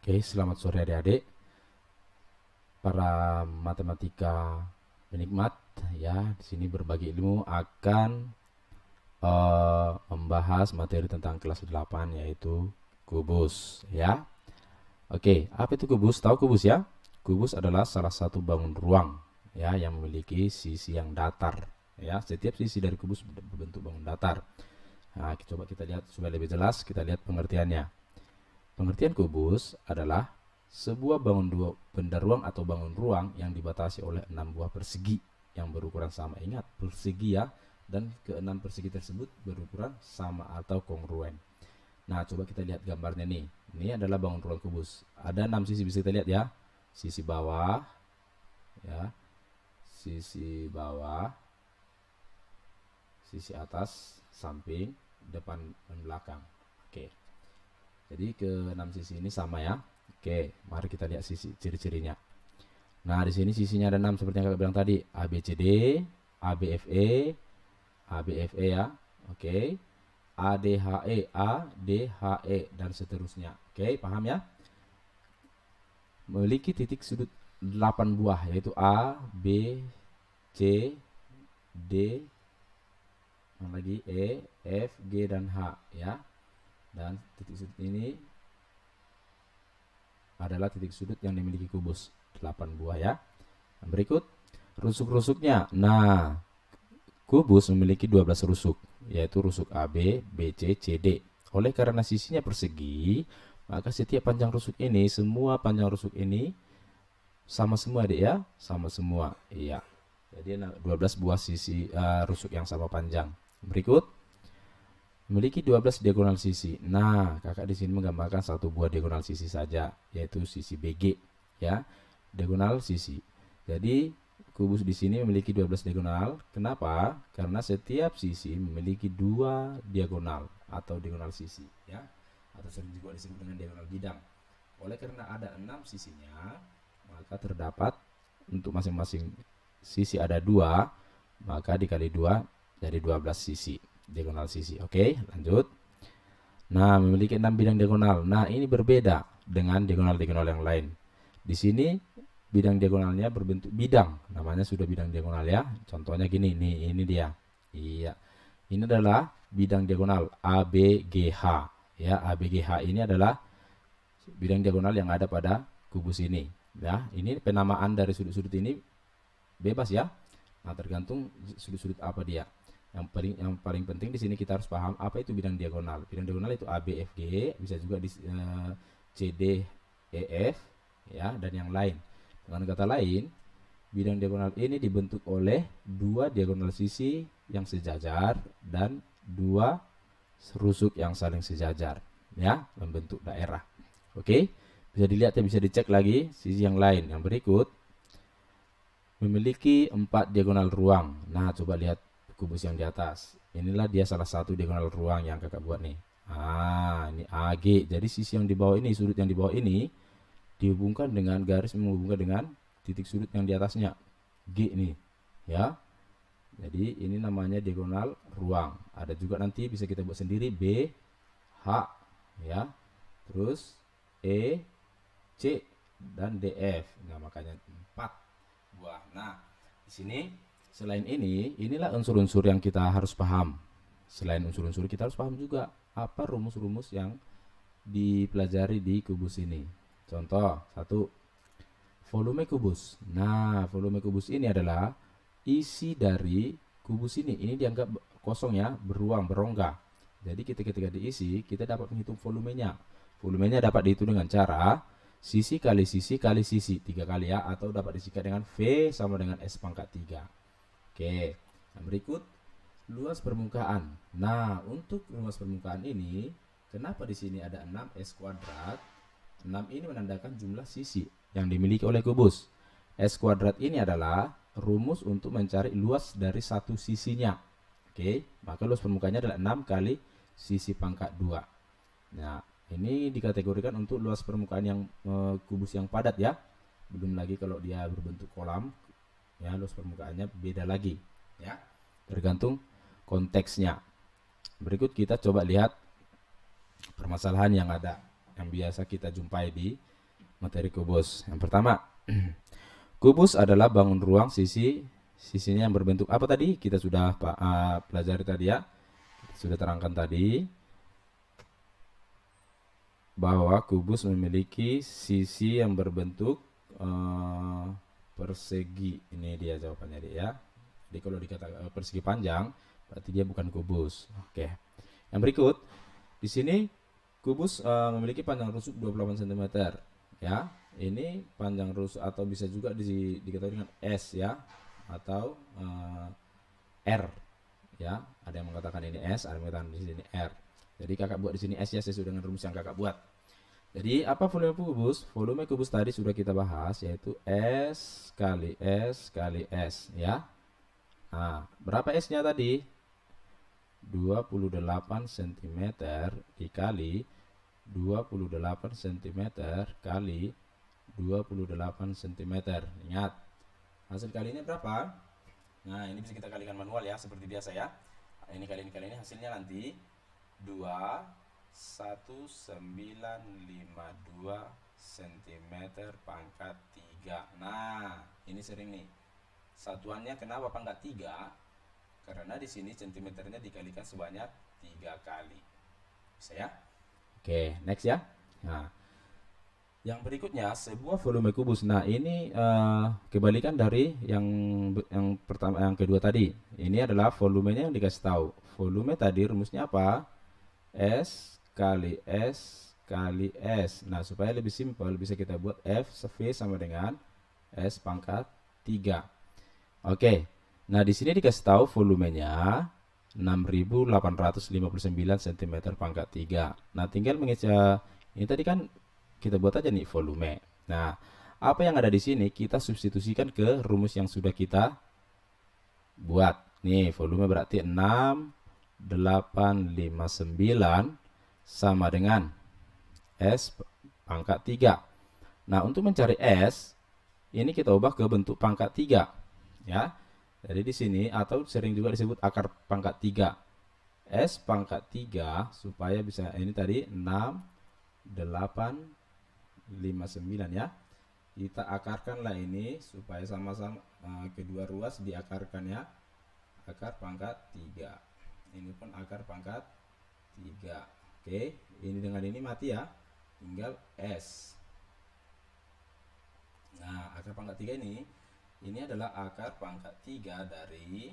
Oke, selamat sore adik-adik, para matematika penikmat ya. Di sini berbagi ilmu akan membahas materi tentang kelas 8 yaitu kubus ya. Oke, apa itu kubus? Tahu kubus ya? Kubus adalah salah satu bangun ruang ya yang memiliki sisi yang datar ya. Setiap sisi dari kubus berbentuk bangun datar. Nah, coba kita lihat supaya lebih jelas, kita lihat pengertiannya. Pengertian kubus adalah sebuah benda ruang atau bangun ruang yang dibatasi oleh 6 buah persegi yang berukuran sama. Ingat, persegi ya, dan keenam persegi tersebut berukuran sama atau kongruen. Nah, coba kita lihat gambarnya nih. Ini adalah bangun ruang kubus. Ada 6 sisi, bisa kita lihat ya. Sisi bawah, ya, sisi bawah, sisi atas, samping, depan, dan belakang. Oke. Jadi ke 6 sisi ini sama ya. Oke, mari kita lihat sisi ciri-cirinya. Nah, di sini sisinya ada 6 seperti yang kakak bilang tadi. ABCD, ABFE, ABFE ya. Oke. ADHE, ADHE dan seterusnya. Oke, paham ya? Memiliki titik sudut 8 buah yaitu A, B, C, D, lagi E, F, G dan H ya. Dan titik sudut ini adalah titik sudut yang dimiliki kubus 8 buah ya. Berikut rusuk-rusuknya. Nah, kubus memiliki 12 rusuk, yaitu rusuk AB, BC, CD. Oleh karena sisinya persegi, maka setiap panjang rusuk ini, semua panjang rusuk ini sama semua adik ya, sama semua. Iya. Jadi 12 buah sisi rusuk yang sama panjang. Berikut memiliki 12 diagonal sisi. Nah, kakak di sini menggambarkan satu buah diagonal sisi saja, yaitu sisi BG ya. Diagonal sisi. Jadi kubus di sini memiliki 12 diagonal. Kenapa? Karena setiap sisi memiliki 2 diagonal atau diagonal sisi ya. Atau sering juga disebut dengan diagonal bidang. Oleh karena ada 6 sisinya, maka terdapat untuk masing-masing sisi ada 2, maka dikali 2 jadi 12 sisi. Diagonal sisi. Oke, lanjut. Nah, memiliki 6 bidang diagonal. Nah, ini berbeda dengan diagonal-diagonal yang lain. Di sini bidang diagonalnya berbentuk bidang. Namanya sudah bidang diagonal ya. Contohnya gini, nih, ini dia. Iya. Ini adalah bidang diagonal ABGH. Ya, ABGH ini adalah bidang diagonal yang ada pada kubus ini. Ya, ini penamaan dari sudut-sudut ini bebas ya. Nah, tergantung sudut-sudut apa dia. Yang paling penting di sini kita harus paham apa itu bidang diagonal. Bidang diagonal itu ABFG, bisa juga di CDEF ya, dan yang lain. Dengan kata lain, bidang diagonal ini dibentuk oleh 2 diagonal sisi yang sejajar dan 2 rusuk yang saling sejajar ya, membentuk daerah. Oke, bisa dilihat ya, bisa dicek lagi sisi yang lain. Yang berikut memiliki 4 diagonal ruang. Nah, coba lihat kubus yang di atas. Inilah dia salah satu diagonal ruang yang kakak buat nih. Ini AG. Jadi sisi yang di bawah ini, sudut yang di bawah ini dihubungkan dengan garis menghubungkan dengan titik sudut yang di atasnya. G nih, ya. Jadi ini namanya diagonal ruang. Ada juga nanti bisa kita buat sendiri B, H, ya. Terus E, C dan DF. Nah, makanya 4 buah. Nah, di sini selain ini, inilah unsur-unsur yang kita harus paham. Selain unsur-unsur, kita harus paham juga apa rumus-rumus yang dipelajari di kubus ini. Contoh, 1. Volume kubus. Nah, volume kubus ini adalah isi dari kubus ini. Ini dianggap kosong ya, beruang, berongga. Jadi ketika diisi, kita dapat menghitung volumenya. Volumenya dapat dihitung dengan cara sisi kali sisi kali sisi 3 kali ya, atau dapat disingkat dengan V sama dengan S pangkat 3. Oke, yang berikut luas permukaan. Nah, untuk luas permukaan ini, kenapa di sini ada 6 S kuadrat? 6 ini menandakan jumlah sisi yang dimiliki oleh kubus. S kuadrat ini adalah rumus untuk mencari luas dari satu sisinya. Oke, maka luas permukaannya adalah 6 kali sisi pangkat 2. Nah, ini dikategorikan untuk luas permukaan yang kubus yang padat ya. Belum lagi kalau dia berbentuk kolam, ya luas permukaannya beda lagi ya, tergantung konteksnya. Berikut kita coba lihat permasalahan yang ada. yang biasa kita jumpai di materi kubus. Yang pertama, kubus adalah bangun ruang sisinya yang berbentuk apa tadi? Kita sudah pelajari tadi ya. Kita sudah terangkan tadi bahwa kubus memiliki sisi yang berbentuk persegi. Ini dia jawabannya dia ya. Jadi kalau dikatakan persegi panjang, berarti dia bukan kubus. Oke. Yang berikut, di sini kubus memiliki panjang rusuk 28 cm ya. Ini panjang rusuk atau bisa juga diketahui dengan S ya, atau R ya. Ada yang mengatakan ini S, ada yang mengatakan di sini R. Jadi kakak buat di sini S ya, sesuai dengan rumus yang kakak buat. Jadi apa volume kubus? Volume kubus tadi sudah kita bahas, yaitu S kali S kali S ya. Nah, berapa S-nya tadi? 28 cm dikali 28 cm kali 28 cm. Ingat, hasil kali ini berapa? Nah, ini bisa kita kalikan manual ya, seperti biasa ya. Nah, ini kali ini hasilnya nanti 21952 cm pangkat 3. Nah, ini sering nih. Satuannya kenapa pangkat 3? Karena di sini centimeternya dikalikan sebanyak 3 kali. Bisa ya? Oke, next ya. Nah, yang berikutnya sebuah volume kubus. Nah, ini kebalikan dari yang pertama, yang kedua tadi. Ini adalah volumenya yang dikasih tahu. Volume tadi rumusnya apa? S kali S kali S. Nah, supaya lebih simpel bisa kita buat V sama dengan S pangkat 3. Oke. Nah, di sini dikasih tahu volumenya 6859 cm pangkat 3. Nah, tinggal mengisi ini tadi kan kita buat aja nih volume. Nah, apa yang ada di sini kita substitusikan ke rumus yang sudah kita buat. Nih, volume berarti 6859 sama dengan S pangkat 3. Nah, untuk mencari S, ini kita ubah ke bentuk pangkat 3 ya. Jadi di sini atau sering juga disebut akar pangkat 3. S pangkat 3 supaya bisa ini tadi 6859 ya. Kita akarkanlah ini supaya sama-sama kedua ruas diakarkan ya. Akar pangkat 3. Ini pun akar pangkat 3. Oke, ini dengan ini mati ya. Tinggal S. Nah, akar pangkat 3 ini adalah akar pangkat 3 dari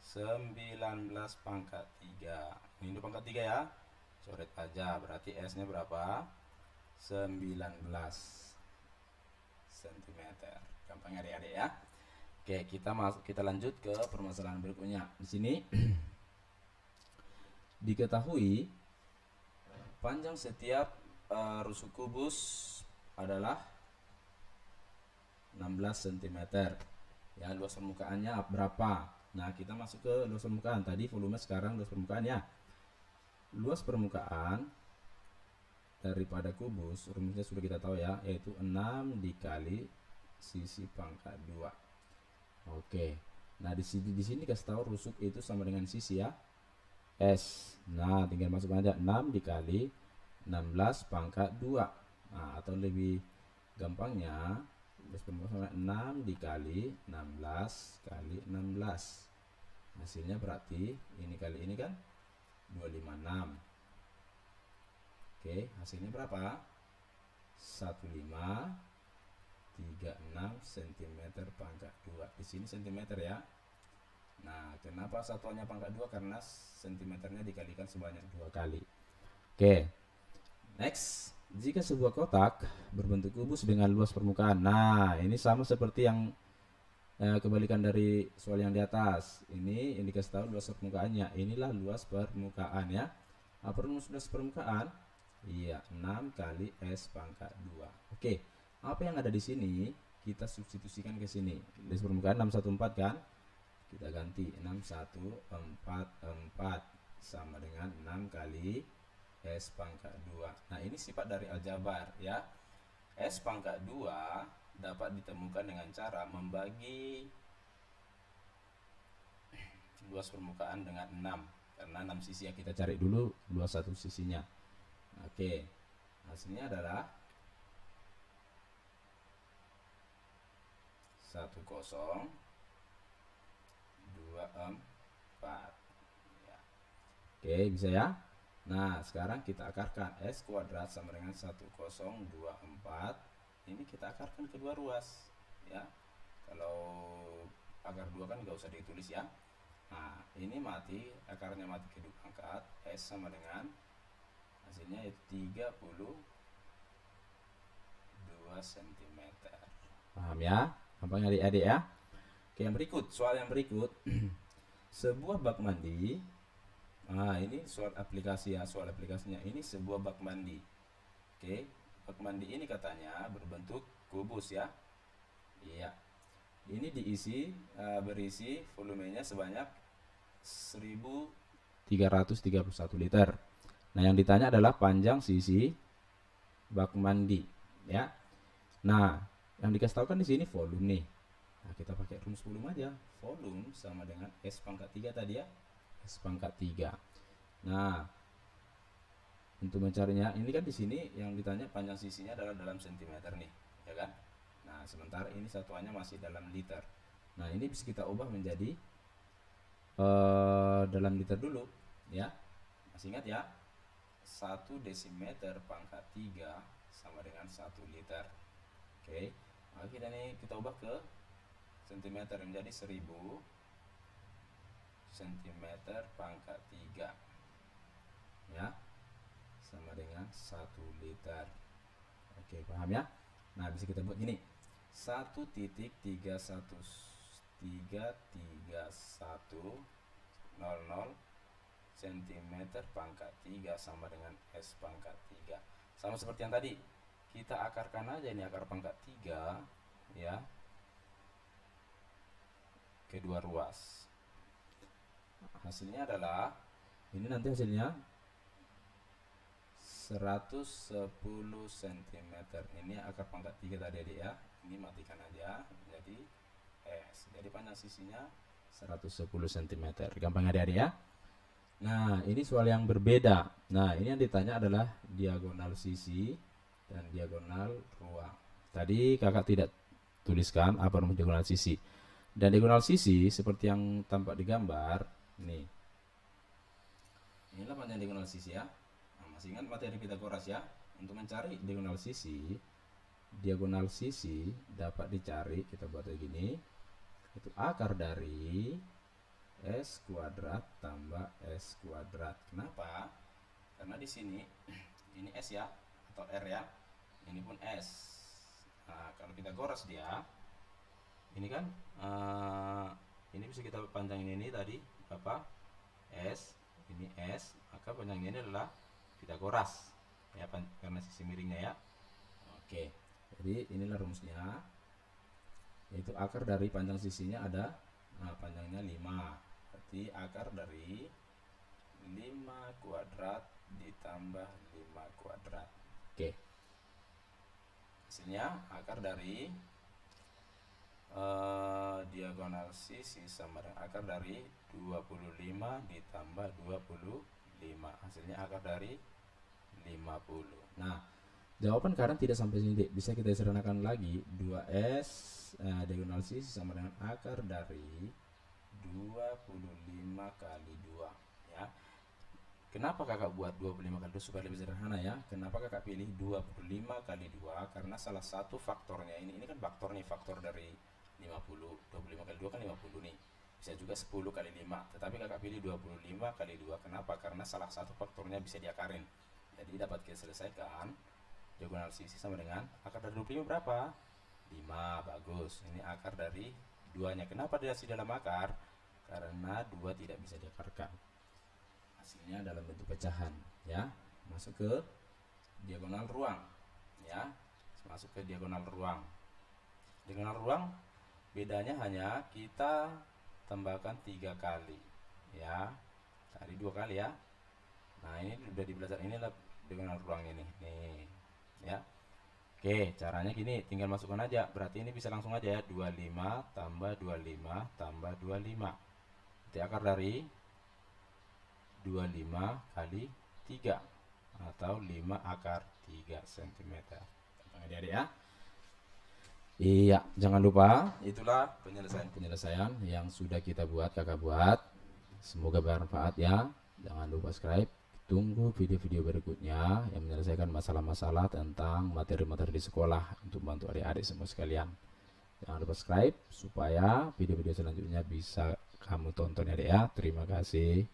19 pangkat 3. Ini untuk pangkat 3 ya. Coret aja, berarti S-nya berapa? 19 cm. Gampang adik-adik ya. Oke, kita lanjut ke permasalahan berikutnya. Di sini diketahui panjang setiap rusuk kubus adalah 16 cm. Ya, luas permukaannya berapa? Nah, kita masuk ke luas permukaan. Tadi volume, sekarang luas permukaan ya. Luas permukaan daripada kubus, rumusnya sudah kita tahu ya, yaitu 6 dikali sisi pangkat 2. Oke. Nah, di sini kasih tahu rusuk itu sama dengan sisi ya. S. Nah, tinggal masuk aja 6 dikali 16 pangkat 2. Nah, atau lebih gampangnya sama 6 dikali 16 kali 16. Hasilnya berarti ini kali ini kan 256. Oke, hasilnya berapa? 1536 cm pangkat 2. Di sini cm ya. Nah, kenapa satuannya pangkat 2? Karena cm-nya dikalikan sebanyak 2 kali. Oke. Next, jika sebuah kotak berbentuk kubus dengan luas permukaan. Nah, ini sama seperti yang kebalikan dari soal yang di atas. Ini yang dikasih tahu luas permukaannya. Inilah luas permukaan ya. Apa rumus luas permukaan? Iya, 6 kali S pangkat 2. Oke. Apa yang ada di sini kita substitusikan ke sini. Luas permukaan 614 kan? Kita ganti 6144 sama dengan 6 kali S pangkat 2. Nah, ini sifat dari aljabar ya. S pangkat 2 dapat ditemukan dengan cara membagi luas permukaan dengan 6. karena 6 sisi ya, kita cari dulu 21 sisinya. Oke, hasilnya adalah 1024 ya. Oke, bisa ya. Nah, sekarang kita akarkan S kuadrat sama dengan 1024. Ini kita akarkan kedua ruas ya. Kalau akar 2 kan nggak usah ditulis ya. Nah, ini mati, akarnya mati kedua pangkat. S sama dengan hasilnya itu 32 cm. Paham ya? Gampang adik-adik ya. Oke, yang berikut, soal yang berikut. Sebuah bak mandi. Nah, ini soal aplikasi ya, soal aplikasinya. Ini sebuah bak mandi. Oke, bak mandi ini katanya berbentuk kubus ya. Iya. Ini berisi volumenya sebanyak 1331 liter. Nah, yang ditanya adalah panjang sisi bak mandi ya. Nah, yang dikasih tahu kan di sini volume nih. Nah, kita pakai rumus volume aja. Volume sama dengan S pangkat 3 tadi ya. S pangkat 3. Nah, untuk mencarinya, ini kan di sini yang ditanya panjang sisinya adalah dalam sentimeter nih, ya kan? Nah, sementara ini satuannya masih dalam liter. Nah, ini bisa kita ubah menjadi dalam liter dulu, ya. Masih ingat ya? 1 desimeter pangkat 3 sama dengan 1 liter. Oke. Nah, kita ubah ke sentimeter menjadi 1000 cm pangkat 3 ya, sama dengan 1 liter. Oke, paham ya? Nah, bisa kita buat gini, 1.33100 cm pangkat 3 sama dengan S pangkat 3. Sama seperti yang tadi, kita akarkan aja ini akar pangkat 3 ya, kedua ruas. Hasilnya adalah, ini nanti hasilnya 110 cm. Ini akar pangkat 3 tadi adik ya. Ini matikan aja, jadi S. Jadi panjang sisinya 110 cm. Gampang adik-adik ya. Nah, ini soal yang berbeda. Nah, ini yang ditanya adalah diagonal sisi dan diagonal ruang. Tadi kakak tidak tuliskan apa rumus diagonal sisi. Dan diagonal sisi seperti yang tampak di gambar nih. Inilah panjang diagonal sisi ya. Nah, masih ingat materi Pitagoras ya? Untuk mencari diagonal sisi dapat dicari, kita buat kayak gini. Itu akar dari S kuadrat tambah S kuadrat. Kenapa? Karena di sini ini S ya, atau R ya. Ini pun S. Nah, kalau Pitagoras dia ini kan ini bisa kita panjangin ini tadi apa? S, ini S, maka panjang ini adalah Pitagoras ya, karena sisi miringnya ya. Oke, jadi inilah rumusnya, yaitu akar dari panjang sisinya ada, panjangnya 5, berarti akar dari 5 kuadrat ditambah 5 kuadrat. Oke, hasilnya akar dari diagonal sisi sama dengan akar dari 25 ditambah 25. Hasilnya akar dari 50. Nah, jawaban karena tidak sampai sini, bisa kita sederhanakan lagi. 2S diagonal sisi sama dengan akar dari 25 kali 2 ya. Kenapa kakak buat 25 kali 2 supaya lebih sederhana ya? Kenapa kakak pilih 25 kali 2? Karena salah satu faktornya ini kan faktor nih, faktor dari 50. 25 kali 2 kan 50 nih. Bisa juga 10 kali 5. Tetapi kakak pilih 25 kali 2. Kenapa? Karena salah satu faktornya bisa diakarin. Jadi dapat kita selesaikan. Diagonal sisi sama dengan akar dari 25 berapa? 5. Bagus. Ini akar dari 2-nya. Kenapa dia masih dalam akar? Karena 2 tidak bisa diakarkan. Hasilnya dalam bentuk pecahan ya. Masuk ke diagonal ruang ya. Masuk ke diagonal ruang. Diagonal ruang bedanya hanya kita tambahkan 3 kali ya. Tadi 2 kali ya. Nah, ini sudah dibelajar, inilah diagonal ruang ini nih ya. Oke, caranya gini, tinggal masukkan aja. Berarti ini bisa langsung aja ya, 25 tambah 25 tambah 25. Jadi akar dari 25 kali 3 atau 5 akar 3 cm. Adik-adik ya. Iya, jangan lupa itulah penyelesaian yang sudah kita buat, kakak buat. Semoga bermanfaat ya. Jangan lupa subscribe. Tunggu video-video berikutnya yang menyelesaikan masalah-masalah tentang materi-materi di sekolah untuk membantu adik-adik semua sekalian. Jangan lupa subscribe supaya video-video selanjutnya bisa kamu tonton ya, adik ya. Terima kasih.